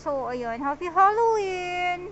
So, ayun. Happy Halloween!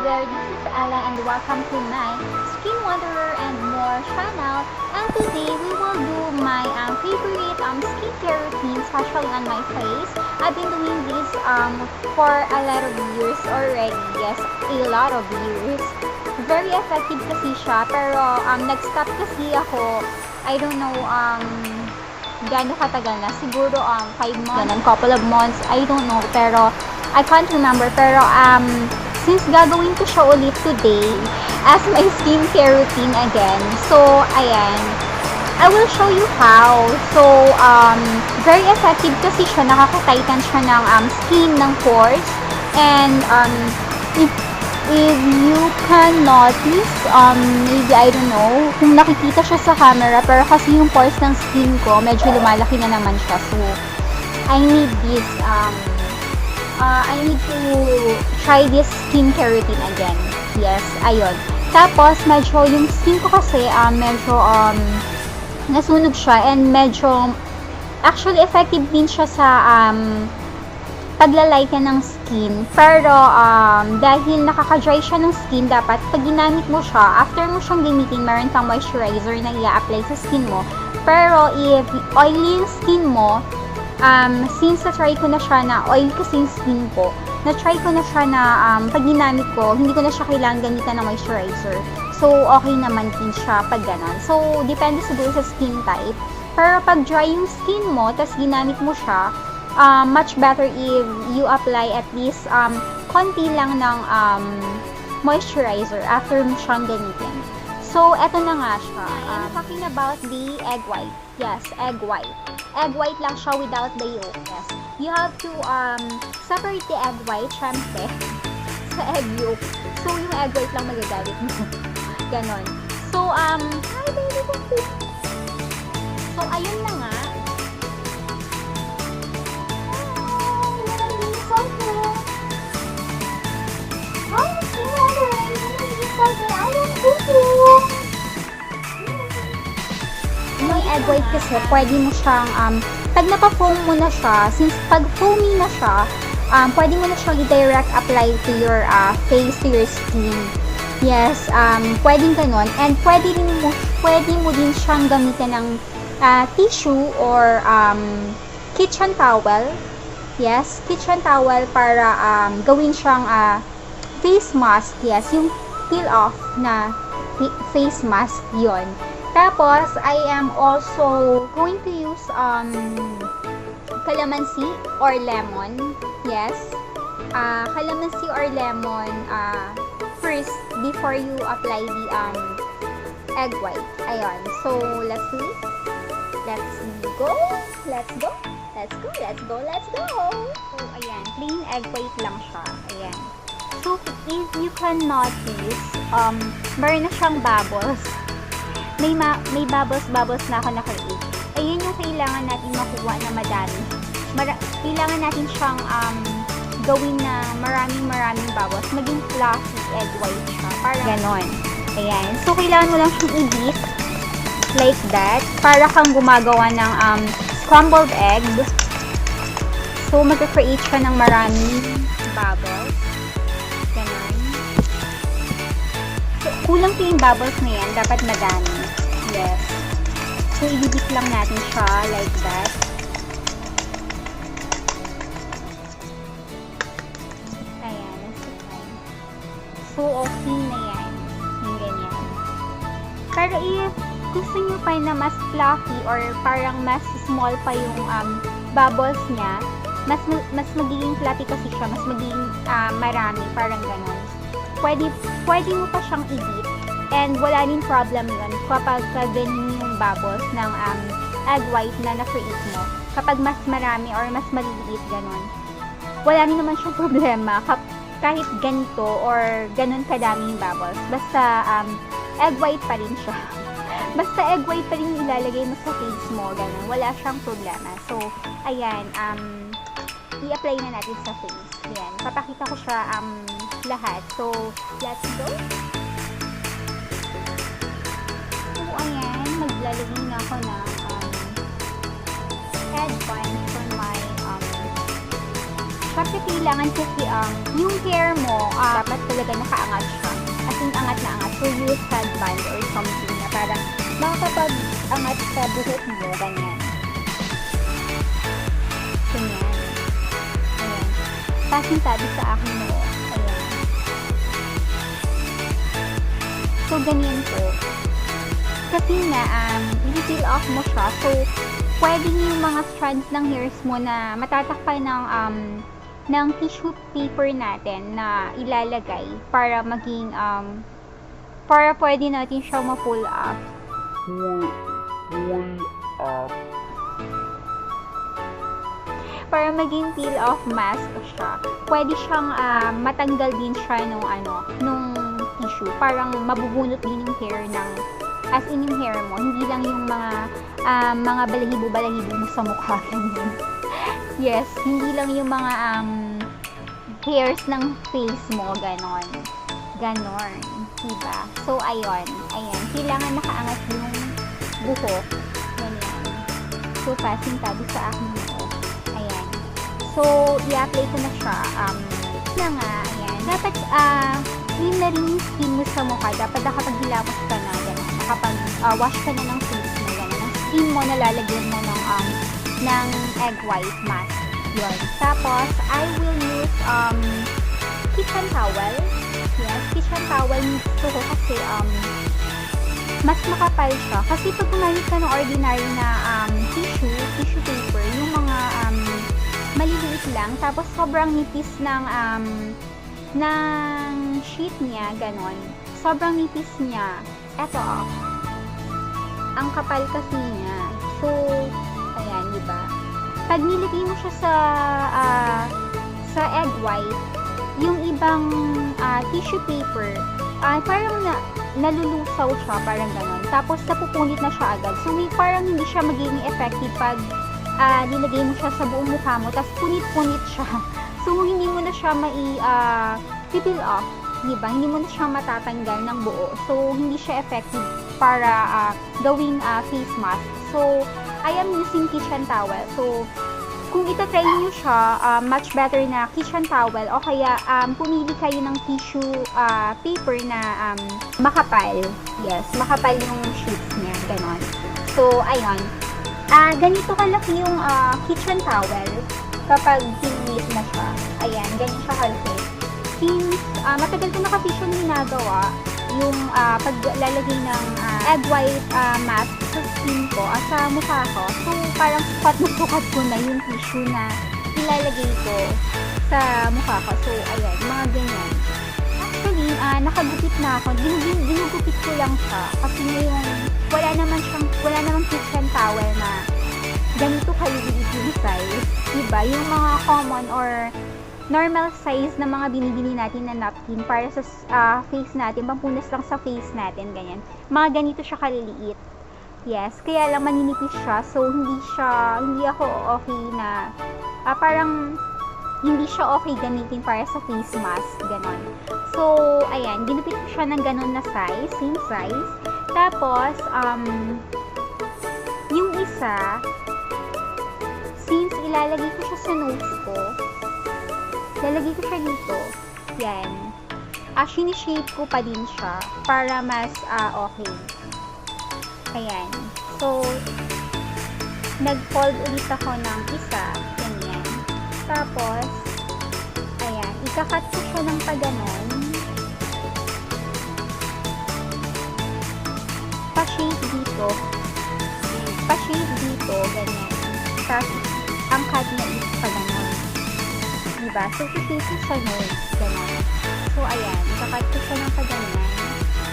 This is Ella and welcome to my Skin Wanderer and More channel. And today we will do my favorite skincare routine, especially on my face. I've been doing this for a lot of years already. Yes, a lot of years. Very effective kasi siya, pero nag-stop kasi ako. I don't know gaano katagal na. Siguro 5 months, a couple of months, I don't know, pero I can't remember. Pero since gagawin ko siya ulit today as my skincare routine again. So, ayan. I will show you how. So, very effective kasi siya. Nakaka-tighten siya ng skin, ng pores. And, if you can notice, maybe, I don't know, kung nakikita siya sa camera, pero kasi yung pores ng skin ko, medyo lumalaki na naman siya. So, I need this, I need to try this skincare routine again. Yes, ayun. Tapos, medyo yung skin ko kasi, medyo, nasunog siya and medyo, actually, effective din siya sa, paglalaykan ng skin. Pero, dahil nakaka-dry siya ng skin, dapat, pag ginamit mo siya, after mo siyang gamitin, meron kang moisturizer na i-apply sa skin mo. Pero, if oily yung skin mo, since na-try ko na siya na oil kasi yung skin ko, na-try ko na siya na pag ginamit ko, hindi ko na siya kailangan gamitan ng moisturizer. So, okay naman din siya pag ganon. So, depende siguro sa skin type. Pero pag dry yung skin mo, tas ginamit mo siya, much better if you apply at least konti lang ng moisturizer after mo siyang gamitin. So, eto na nga siya. I'm talking about the egg white. Yes, egg white. Egg white lang siya without the yolk. Yes. You have to separate the egg white, syempre, sa egg yolk. So, yung egg white lang magagamit mo. Ganon. So, hi, baby. So, ayun na nga. Yung egg white kasi, pwede mo siyang, pag napa-foam mo na siya, since pag foamy na siya, pwede mo na siyang i-direct apply to your face, to your skin. Yes, pwedeng ganon. And pwede mo din siyang gamitin ng tissue or kitchen towel. Yes, kitchen towel para gawin siyang face mask. Yes, yung peel off na face mask yon. Tapos, I am also going to use calamansi or lemon. Yes. Calamansi or lemon first before you apply the egg white. Ayun. So, let's do it. Let's go. Let's go. Let's go. Let's go. Let's go. So, ayan. Plain egg white lang siya. Ayan. So, if you can notice, meron na siyang bubbles. May bubbles na ako na-create. Ayun yung kailangan natin makuha na madami. Kailangan natin siyang gawin na maraming bubbles. Maging fluffy. egg white siya. Parang ganon. Ayan. So, kailangan mo lang siyang i-beat like that. Para kang gumagawa ng scrambled egg. So, mag-create siya ng maraming bubbles. Ganon. So, kulang pa yung bubbles na yan. Dapat madami. Yes. So, i-beat lang natin siya like that. So, okay na yan. Yung ganyan. Pero if gusto nyo pa na mas fluffy or parang mas small pa yung bubbles niya, mas magiging fluffy kasi siya, mas magiging marami, parang ganun. Pwede mo pa siyang i-beat. And wala din problem yun kapag ganyan yung bubbles ng egg white na na-create mo. Kapag mas marami or mas maliliit, ganun. Wala din naman siyang problema kahit ganito or ganun kadaming bubbles. Basta egg white pa rin siya. Basta egg white pa rin yung ilalagay mo sa face mo, ganun. Wala siyang problema. So, ayan, i-apply na natin sa face. Ayan, papakita ko siya lahat. So, let's go. So, ayan, maglalagay na ako ng head band for my kasi kailangan kasi yung hair mo, dapat talaga nakaangat siya. As in, angat na angat. So, use headband or something na parang makakapag-angat sa buhok mo, ganyan. Ganyan. Ayan. Pasintabi sa akin mo. Ayan. So, ganyan po. Kasi nga, i-peel off mo siya. So, pwede yung mga strands ng hairs mo na matatakpan ng tissue paper natin na ilalagay para maging para pwede natin siya ma-pull up. Para maging peel off mask siya. Pwede siyang matanggal din siya nung tissue. Parang mabubunot din yung hair as in yung hair mo. Hindi lang yung mga balahibo-balahibo mo sa mukha. Yes, hindi lang yung mga hairs ng face mo, ganon. Ganon, diba? So, ayun. Kailangan nakaangat yung buhok. Ganyan. So, pasintabi sa akin mo. Ayan. So, i-apply ko na siya. Ayan. Dapat, clean na rin yung skin mo sa mukha. Dapat nakapag-hilamos ka na, gano'n. Nakapag-wash ka na ng face mo, gano'n. Ang skin mo, nalalagyan mo ng egg white mask. Yun. Tapos, I will use kitchen towel. Yes, kitchen towel gusto ko kasi mas makapal siya. Kasi pag gumamit ka ng ordinary na tissue paper, yung mga maliliit lang, tapos sobrang nipis ng sheet niya, ganon. Sobrang nipis niya. Eto, ang kapal kasi niya. So, ayan, diba? Pag nilagay mo siya sa egg white, yung ibang tissue paper, parang nalulusaw siya, parang ganon. Tapos, napupunit na siya agad. So, parang hindi siya magiging effective pag nilagay mo siya sa buong mukha mo, tapos punit-punit siya. So, hindi mo na siya peel off, diba? Hindi mo na siya matatanggal ng buo. So, hindi siya effective para gawing face mask. So, I am using kitchen towel. So, kung itatry nyo siya, much better na kitchen towel o kaya pumili kayo ng tissue paper na makapal. Yes, makapal yung sheets niya. Ganon. So, ayun. Ganito kalaki yung kitchen towel kapag pinit na siya. Ayan, ganyan siya kalaki. Since matagal ko na kasi siya ginagawa, yung paglalagay ng egg white mask sa skin ko, sa mukha ko. So, parang sukat ko na yung tissue na ilalagay ko sa mukha ko. So, ayan, mga ganyan. Actually, nakagupit na ako. Ginugupit ko lang siya. Kasi ngayon, wala namang kitchen towel na ganito kaliliit yung size. Diba? Yung mga common or normal size na mga binibili natin na napkin para sa face natin, pampunas lang sa face natin, ganyan. Mga ganito siya kaliliit. Yes, kaya lang maninipis siya, so hindi ako okay na, parang hindi siya okay gamitin para sa face mask, ganon. So, ayan, ginupit ko siya ng ganun na size, same size. Tapos, yung isa, since ilalagay ko siya sa nose ko, lalagay ko siya dito. Yan. Sinishape ko pa din siya para mas okay. Ayan. So, nag-fold ulit ako ng isa. Ganyan. Tapos, ayan. Ikakat ko siya ng paganon. Pa-shape dito. Pa-shape dito. Ganyan. Tapos, ang cut na is paganon. Diba? So, shape ko siya nun. Ganyan. So, ayan. Ikakat ko siya ng paganon.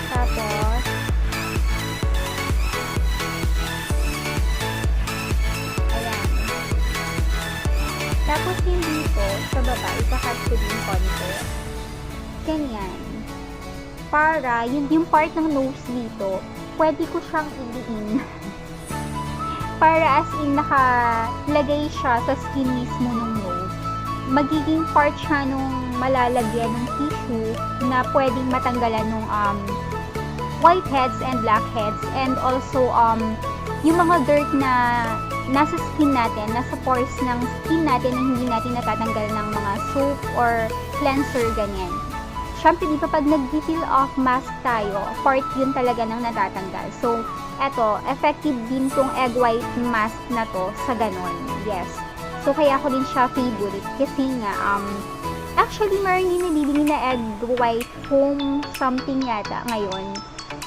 Tapos, tapos yung dito, sa baba, ikakat ko din konti. Ganyan. Para, yung part ng nose dito, pwede ko siyang iliin. Para as in, nakalagay siya sa skin mismo ng nose. Magiging part siya nung malalagyan ng tissue na pwedeng matanggalan ng whiteheads and blackheads. And also, yung mga dirt na nasa skin natin, nasa pores ng skin natin na hindi natin natatanggal ng mga soap or cleanser, ganyan. Siyempre, di ba pag nag-peel off mask tayo, part yun talaga ng natatanggal. So, eto, effective din tong egg white mask na to sa ganon. Yes. So, kaya ko din siya favorite kasi nga, actually, meron din nabibili na egg white foam something yata ngayon.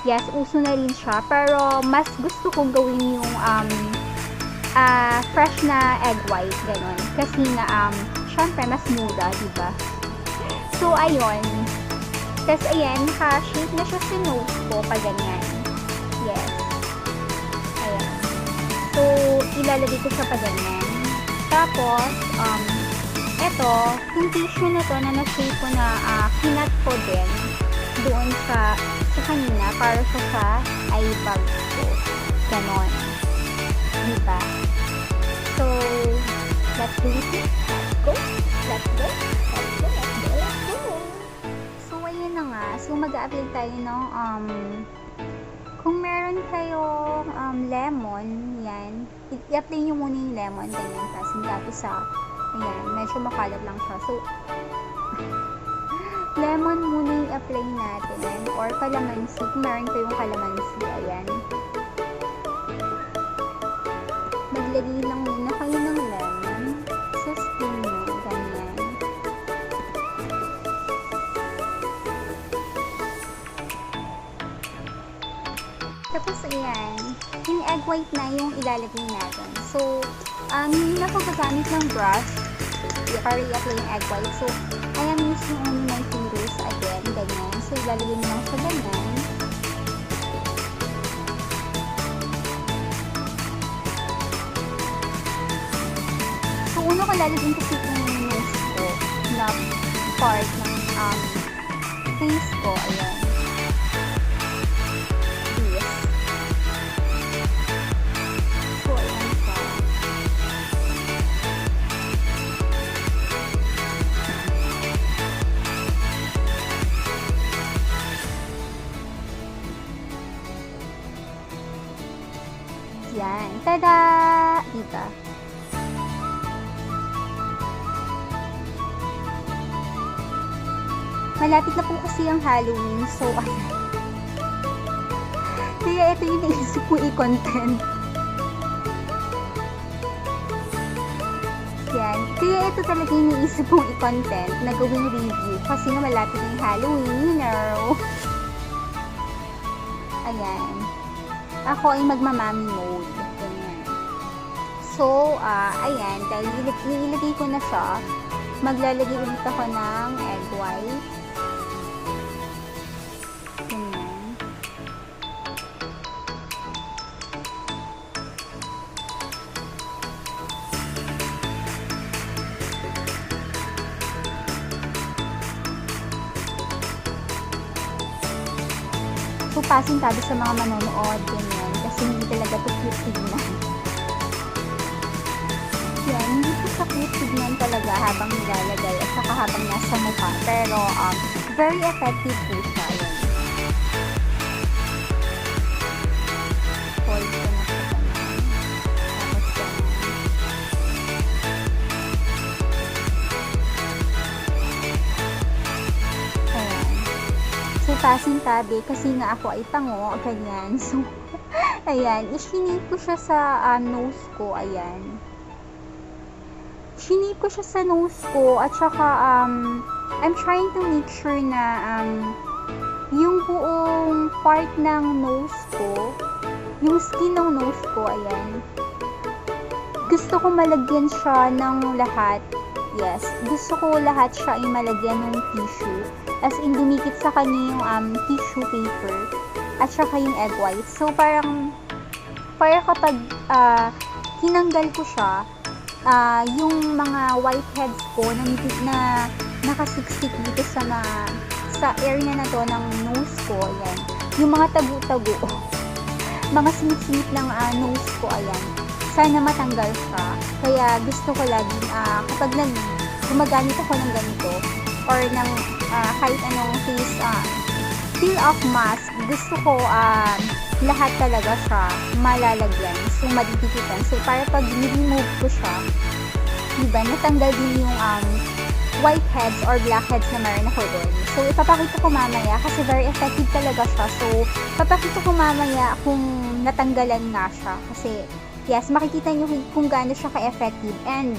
Yes, uso na rin siya. Pero, mas gusto kong gawin yung, fresh na egg white, gano'n. Kasi nga, syempre, mas muda, diba? So, ayun. Tapos, ayan, naka-shape na siya sa nose ko, pa ganyan. Yes. Ayan. So, ilalagay ko siya pa ganyan. Tapos, eto, yung tissue na to, na na-shape ko na, kinat ko din, doon sa kanina, para siya sa eye bag ko. Ganon. Diba? So, let's do it. Let's go. Let's go. Let's go. Let's go. Let's go. So, ayun na nga. So, mag-a-apply tayo ng, kung meron kayong, lemon, yan. I-apply nyo muna yung lemon, ganyan. Tapos sa, ayan, medyo makalat lang siya. So, lemon muna yung apply natin. Or kalamansi. Kung meron kayong kalamansi, ayan. Maglagay lang muna kayo ng lemon sa skin nyo, ganyan. Tapos, ayan, yung egg white na yung ilalagay natin. So, hindi na ako gagamit ng brush para i-apply yung egg white. So, I am using only my fingers again, ganyan. So, ilalagay mo lang sa ganyan. So, una ko lalagyan kasi yung nose ko na part ng face ko, ayan. This. So, ayan siya. Yan. Tada! Dito. Malapit na po kasi ang Halloween, so ayan. Kaya ito yung naisip ko i-content. Yan. Kaya ito talaga yung naisip kong i-content na gawing review. Kasi nga malapit na yung Halloween, you know. Ayan. Ako ay magmamami mode. Ganyan. So, ayan. Dahil nilagay ko na siya, maglalagay ulit ako ng egg white. So, pasintado sa mga manonood, ganyan. Kasi hindi talaga ito cute tignan. Yan, hindi ko sa cute tignan talaga habang nilalagay at saka habang nasa mukha. Pero, very effective po siya. Ayan. Hold ko na siya ganyan. Tapos ganyan. Ayan. So, passing tabi kasi nga ako ay pango, ganyan. So, ayan. Ishinip ko siya sa nose ko. Ayan. Shinip ko siya sa nose ko at saka I'm trying to make sure na yung buong part ng nose ko, yung skin ng nose ko, ayan, gusto ko malagyan siya ng lahat. Yes, gusto ko lahat siya ay malagyan ng tissue, as in dumikit sa kanya yung tissue paper at saka yung egg white. So parang kapag tinanggal ko siya, yung mga whiteheads ko na nakasiksik dito sa area na to ng nose ko, ayan, yung mga tagu-tagu, mga snip-snip ng nose ko, ayan, sana matanggal siya. Kaya gusto ko lagi kapag gumagamit ako ng ganito or ng kahit anong face peel off mask, gusto ko lahat talaga siya malalagyan, so maditikitan. So para pag ni-remove ko siya, diba, natanggal din yung whiteheads or blackheads na meron ako doon. So ipapakita ko mamaya kasi very effective talaga siya. So papakita ko mamaya kung natanggalan nga siya kasi yes, makikita nyo kung gaano siya ka-effective. And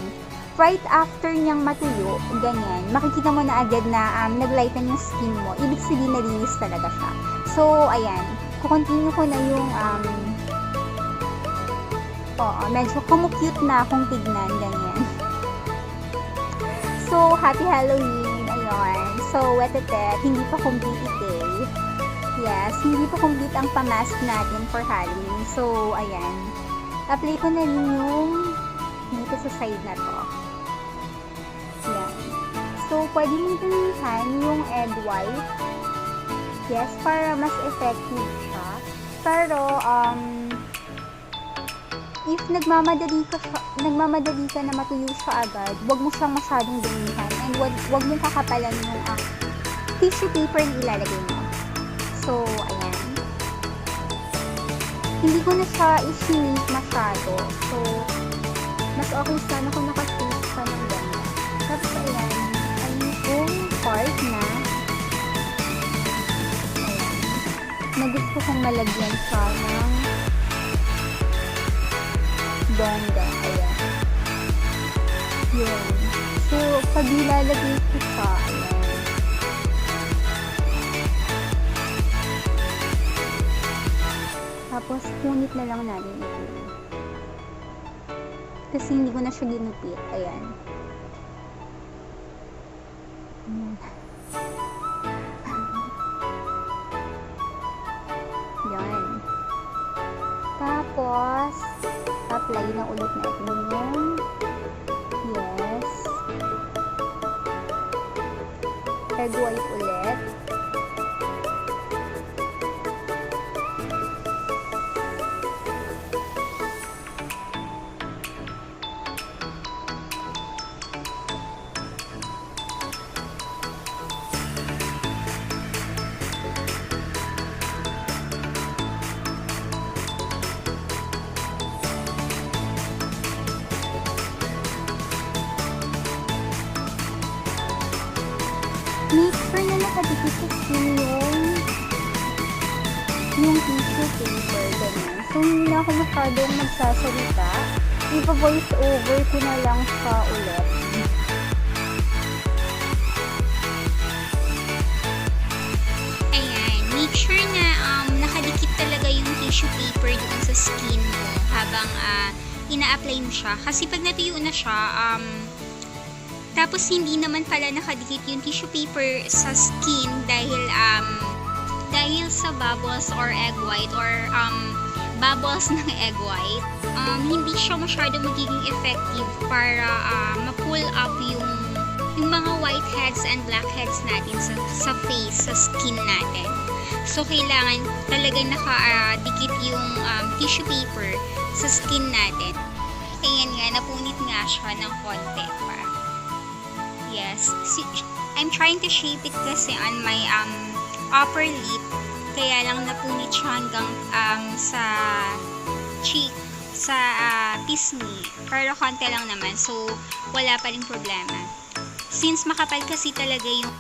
right after niyang matuyo, ganyan, makikita mo na agad na nag-lighten yung skin mo. Ibig sabihin nalinis talaga siya. So ayan, kukontinue ko na yung medyo kumukute na akong tignan, ganyan. So, happy Halloween, ayun. So, wetetet, hindi pa complete ite. Yes, hindi pa complete ang pamask natin for Halloween. So, ayan. Apply ko na rin yung dito sa side na to. Yan. So, pwede nyo gamitan yung egg white. Yes, para mas effective siya. Pero, if nagmamadali ka na matuyo siya agad, wag mo siyang masyadong damihan and wag mong kakapalan yung tissue paper na ilalagay mo. So, ayan. Hindi ko na siya i-shinip masyado. So, mas okay sana kung naka-shinip siya ng ganyan. Tapos, ayan. Ayun yung part na na gusto kong malagyan siya ng bongga. Ayan. Yun. So, pag nilalagay ko siya, ayan. Tapos, punit na lang natin ito. Kasi hindi ko na siya ginupit. Ayan. Ayan. Yan. Tapos, apply na ulit natin yung yes. Egg white ulit. Make sure na nakadikit sa skin yung tissue paper, ganyan. So, hindi na ako masyadong magsasalita. Ipa-voice over ko na lang siya ulit. Ayan, make sure na nakadikit talaga yung tissue paper doon sa skin mo habang ina-apply mo siya. Kasi pag natuyo na siya, tapos hindi naman pala nakadikit yung tissue paper sa skin dahil sa bubbles or egg white or bubbles ng egg white, hindi siya masyado magiging effective para ma-pull up yung mga whiteheads and blackheads natin sa face, sa skin natin. So, kailangan talagang nakadikit yung tissue paper sa skin natin. Ayan nga, napunit nga siya ng konti pa. Yes. I'm trying to shape it kasi on my upper lip. Kaya lang napunit siya hanggang sa cheek, sa pisngi. Pero konti lang naman. So, wala pa rin problema. Since makapal kasi talaga yung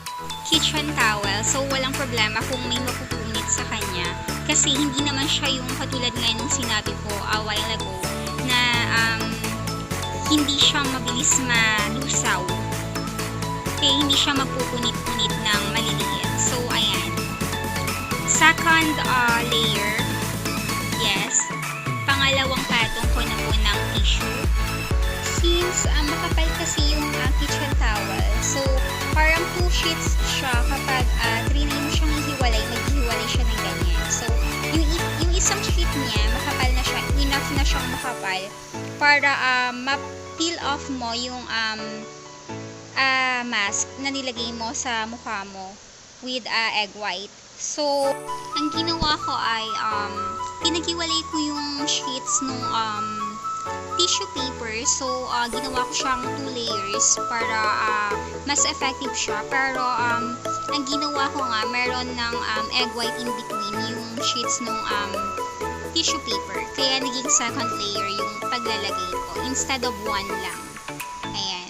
kitchen towel, so walang problema kung may mapupunit sa kanya. Kasi hindi naman siya yung katulad nga nung sinabi ko a while ago na hindi siya mabilis malusaw. Kaya hindi siya mapupunit-punit ng maliliit. So, ayan. Second layer. Yes. Pangalawang patong ko na po ng tissue. Since makapal kasi yung kitchen towel, so parang 2 sheets siya kapag trinay mo siyang ihiwalay, maghihiwalay siya ng ganyan. So, yung isang sheet niya, makapal na siya, enough na siyang makapal para ma-peel off mo yung mask na nilagay mo sa mukha mo with egg white. So, ang ginawa ko ay pinaghiwalay ko yung sheets nung tissue paper. So, ginawa ko siyang 2 layers para mas effective siya. Pero, ang ginawa ko nga, meron ng egg white in between yung sheets nung tissue paper. Kaya, naging second layer yung paglalagay ko instead of 1 lang. Ayan.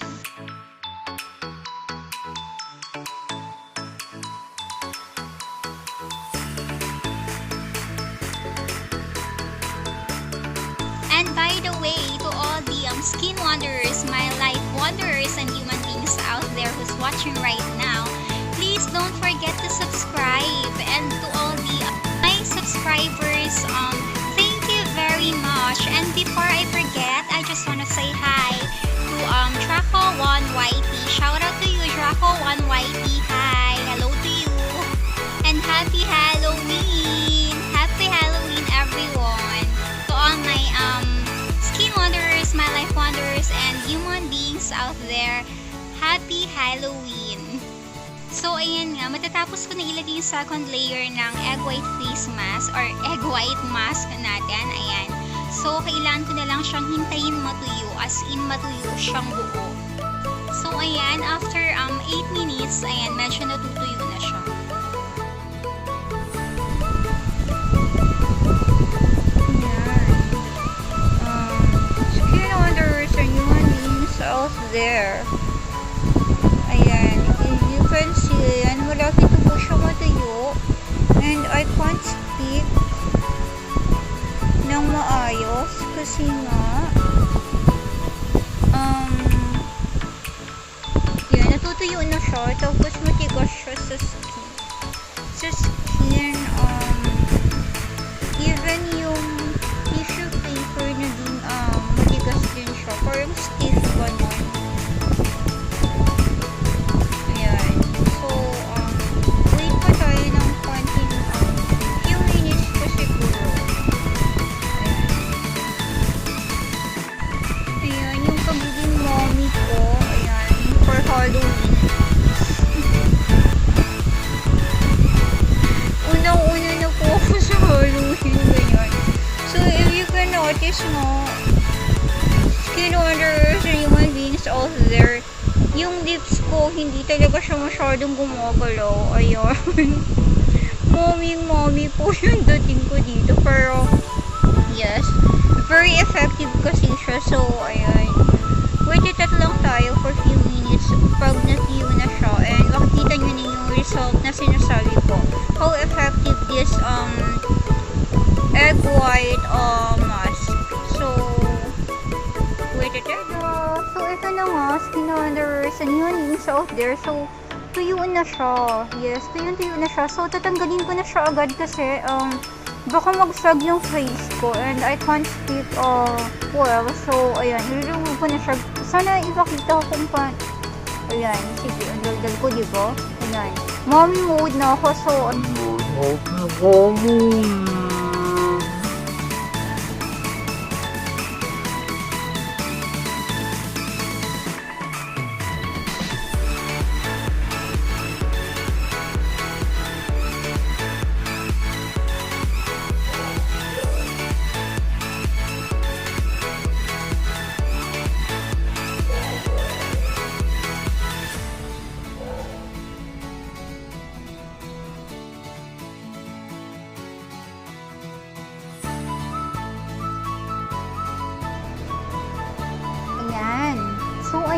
And by the way, to all the skin wanderers, my life wanderers, and human beings out there who's watching right now, please don't forget to subscribe. And to all the my subscribers, thank you very much. And before I forget, I just want to say hi to Draco1YT. Shout out to you, Draco1YT. Hi, hello to you. And happy Halloween! Happy Halloween, everyone! To all my skin wanderers, my life wanderers, and human beings out there, happy Halloween! So, ayan nga, matatapos ko na ilagay yung second layer ng egg white face mask or egg white mask natin. Ayan. So, kailangan ko na lang siyang hintayin matuyo, as in matuyo siyang buo. So, ayan, after 8 minutes, ayan, medyo natutuyo na siya. Out there. Ayan. You can see, ayan, malapit na po siya matuyo. And I can't speak ng maayos kasi nga yan, natutuyo na siya. Tapos matigas siya sa skin. Even yung tissue paper na din matigas din siya. Parang stiff ganon. Ayan. So, wait pa tayo ng konting few minutes pa siguro. Ayan. Yung pagiging mommy ko. Ayan. For Halloween. Unang-una na po ako sa Halloween. Ganyan. So, if you can notice mo, skin wanderers and human beings out there, yung lips ko, hindi talaga siya masyadong gumagalaw. Ayun. Mommy po yung dating ko dito. Pero, yes, very effective kasi siya. So, ayun. Wait it lang tayo for few minutes pag natuyo na siya. And makikita nyo na yung result na sinasabi ko. How effective this egg white mask. So, wait it So, ito na nga, skin wanderers and human beings out there. So, tuyo na siya. Yes, tuyo na siya. So, tatanggalin ko na siya agad kasi baka magsag yung face ko and I can't speak well. So, ayan, i-remove ko na siya. Sana ipakita ko kung pa... Ayan, sige, ang daldal ko, diba? Ayan. Mommy mode na ako. So,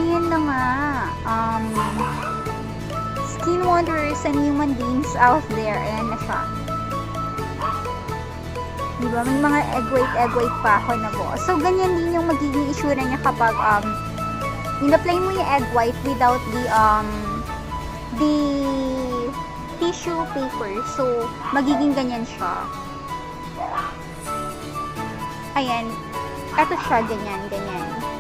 ayan na nga. Skin wanderers and human beings out there. Ayan na siya. Diba? May mga egg white pa ako na po. So, ganyan din yung magiging itsura niya kapag in-apply mo yung egg white without the tissue paper. So, magiging ganyan siya. Ayan. Ito siya, ganyan.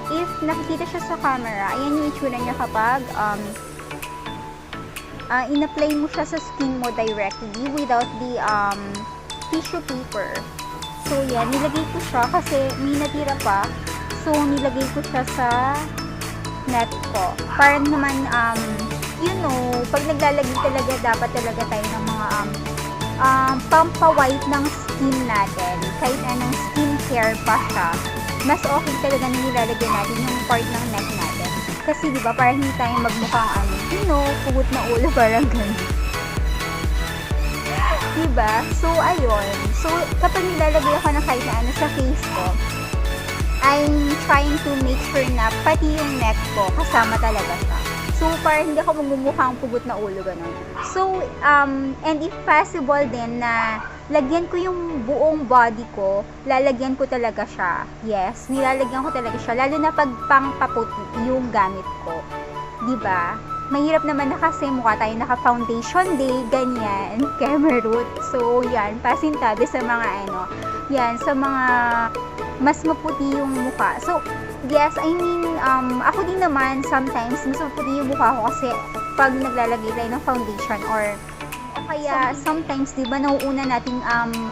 If nakikita siya sa camera, ayan yung itsura niya kapag in-apply mo siya sa skin mo directly without the tissue paper. So, yan. Nilagay ko siya kasi may natira pa. So, nilagay ko siya sa neck ko. Para naman, you know, pag naglalagay talaga, dapat talaga tayo ng mga pampa-white ng skin natin. Kahit anong skincare pa siya, mas okay talaga na nilalagay natin yung part ng neck natin. Kasi, di ba, para hindi tayo magmukhang you know, pugot na ulo, parang ganun. Diba? So, ayun. So, kapag nilalagay ako ng kahit na ano sa face ko, I'm trying to make sure na pati yung neck ko, kasama talaga siya. So, para hindi ako magmumukhang pugot na ulo, ganun. So, and if possible din na lagyan ko yung buong body ko, lalagyan ko talaga siya. Yes, nilalagyan ko talaga siya. Lalo na pag pangpaputi yung gamit ko. Diba? Mahirap naman na kasi mukha tayo naka-foundation day, ganyan, camera root. So, yan, pasintabi sa mga yan, sa mga mas maputi yung mukha. So, yes, I mean, ako din naman, sometimes, mas maputi yung mukha ko kasi pag naglalagay tayo ng foundation or kaya sometimes, di ba, nauuna nating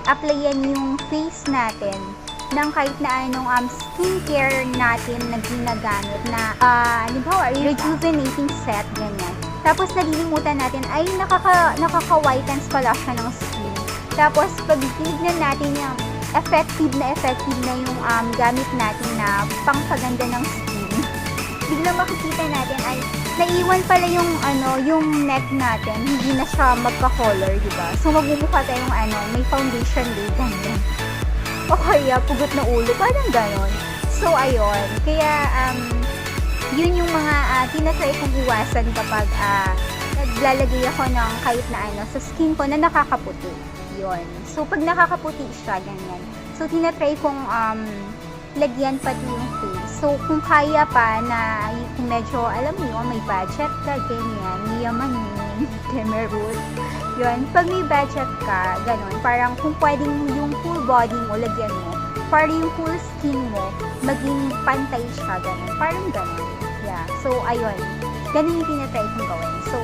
applyan yung face natin ng kahit na anong skincare natin na ginagamit na halimbawa, rejuvenating set, ganyan. Tapos nalilimutan natin ay nakaka-whitens pala siya ng skin. Tapos pag tinignan natin yung effective na yung gamit natin na pangpaganda ng skin, biglang makikita natin ay naiwan pala yung yung neck natin, hindi na siya magka-color, di ba? So magmumukha tayong may foundation day, ganyan. O kaya pugot na ulo, parang ganon. So, ayun. Kaya, yun yung mga tinatry kong iwasan kapag naglalagay ako ng kahit na sa skin ko na nakakaputi. Yun. So, pag nakakaputi siya, ganyan. So, tinatry kong lagyan pati yung face. So, kung kaya pa na kung medyo, alam mo yun, may budget ka, ganyan, yaman yun, temerut. Yun, pag may budget ka, ganun, parang kung pwedeng yung full body mo, lagyan mo, para yung full skin mo, maging pantay siya, ganun, parang ganun. Yeah, so, ayun, ganun yung tinatry kong gawin. So,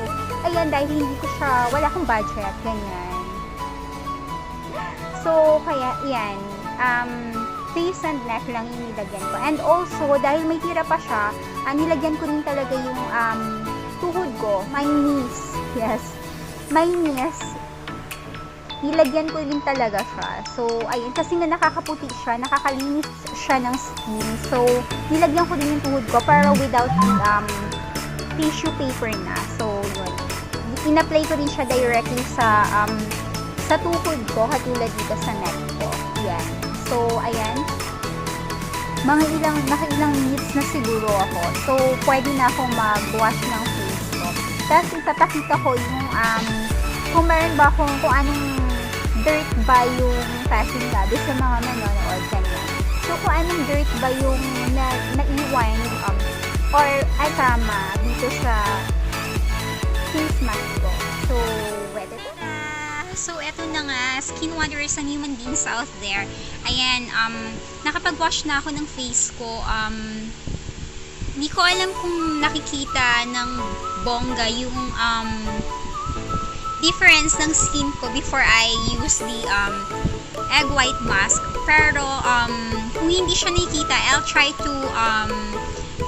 ayan, dahil hindi ko siya, wala akong budget, ganyan. So, kaya, yan, face and neck lang yung nilagyan ko. And also, dahil may tira pa siya, nilagyan ko rin talaga yung tuhod ko, my knees, yes. My knees, nilagyan ko din talaga siya. So, ayun, kasi nga nakakaputi siya, nakakalinis siya ng skin. So, nilagyan ko din yung tuhod ko, pero without tissue paper na. So, yun. In-apply ko din siya directly sa tuhod ko, katulad dito sa neck ko. Yan. So, ayan. Nakailang minutes na siguro ako. So, pwede na akong mag-wash ng face ko. Tapos, ipapakita ko yung kung meron ba kung anong dirt ba yung passing gabi sa mga manonood kanyan. So, kung anong dirt ba yung naiwan or tama dito sa face mask ko. So, wet ito na. So, eto na nga, skin wanderers and human beings out there. Ayan, nakapag-wash na ako ng face ko. Hindi ko alam kung nakikita ng bongga yung difference ng skin ko before I use the egg white mask. Pero kung hindi siya nakikita, I'll try to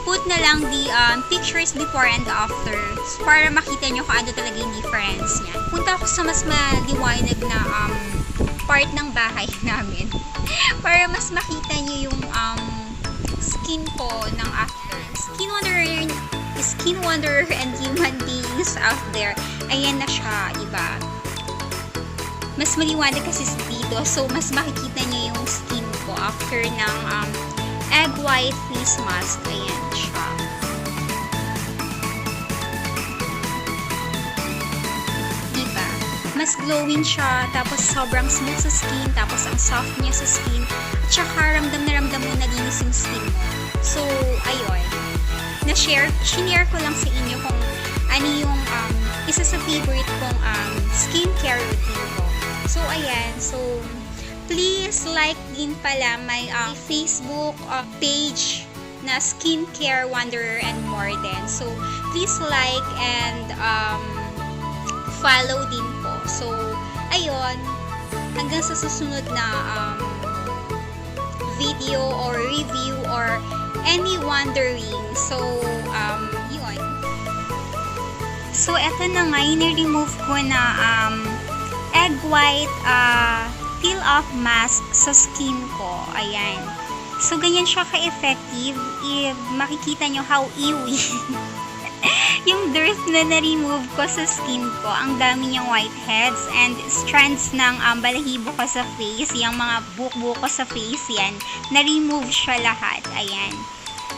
put na lang the pictures before and after para makita nyo kung ano talaga yung difference niya. Punta ako sa mas maliwanag na part ng bahay namin para mas makita nyo yung skin ko ng after. Skin wanderer and human beings out there. Ayan na siya, diba? Mas maliwanag kasi dito, so mas makikita niyo yung skin ko after ng egg white face mask. Ayan siya. mas glowing siya, tapos sobrang smooth sa skin, tapos ang soft niya sa skin, at saka ramdam na ramdam mo naglinis yung skin mo. So, ayun. Sinare ko lang sa inyo kung ano yung isa sa favorite kong skincare routine ko. So, ayan. So, please like din pala my Facebook page na Skincare Wanderer and more din. So, please like and follow din po. So, ayun. Hanggang sa susunod na video or review or any wondering. So, yun. So, eto na nga, i-remove ko na egg white peel-off mask sa skin ko. Ayan. So, ganyan siya ka-effective if makikita nyo how iwi yung dirt na na-remove ko sa skin ko. Ang dami niyang whiteheads and strands ng balahibo ko sa face. Yung mga buhok-buhok ko sa face yan. Na-remove siya lahat. Ayan.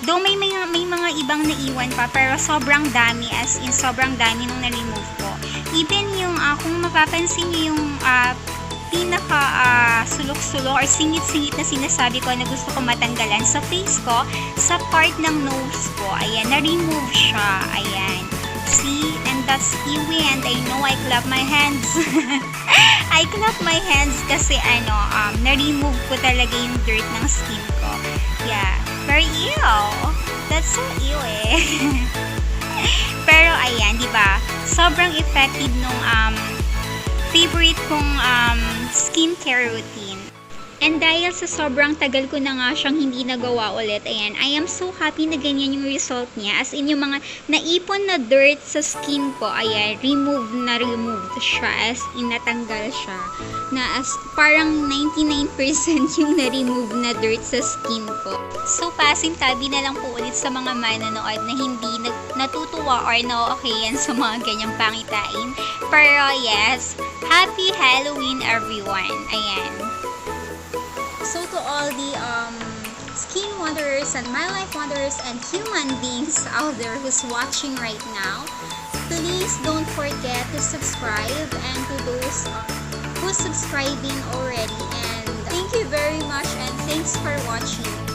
Though may mga ibang naiwan pa, pero sobrang dami, as in sobrang dami nung na-remove ko. Even yung, kung mapapansin niyo yung pinaka sulok-sulok or singit-singit na sinasabi ko na gusto ko matanggalan sa face ko, sa part ng nose ko, ayan, na-remove siya, ayan. See? And that's iwi, and I know I clap my hands. I clap my hands kasi na-remove ko talaga yung dirt ng skin ko. Yeah. Very ew. That's so ew eh. Pero ayan, di ba? Sobrang effective nung favorite kong skincare routine. And dahil sa sobrang tagal ko na nga siyang hindi nagawa ulit, ayan, I am so happy na ganyan yung result niya. As in, yung mga naipon na dirt sa skin ko, ayan, remove siya. As in, natanggal siya. Na as parang 99% yung na-remove na dirt sa skin ko. So, pasintabi na lang po ulit sa mga manonood na hindi natutuwa or na-okayan sa mga ganyang pangitain. Pero yes, happy Halloween everyone. Ayan. So to all the skin wanderers and my life wanderers and human beings out there who's watching right now, please don't forget to subscribe, and to those who's subscribing already, and thank you very much and thanks for watching.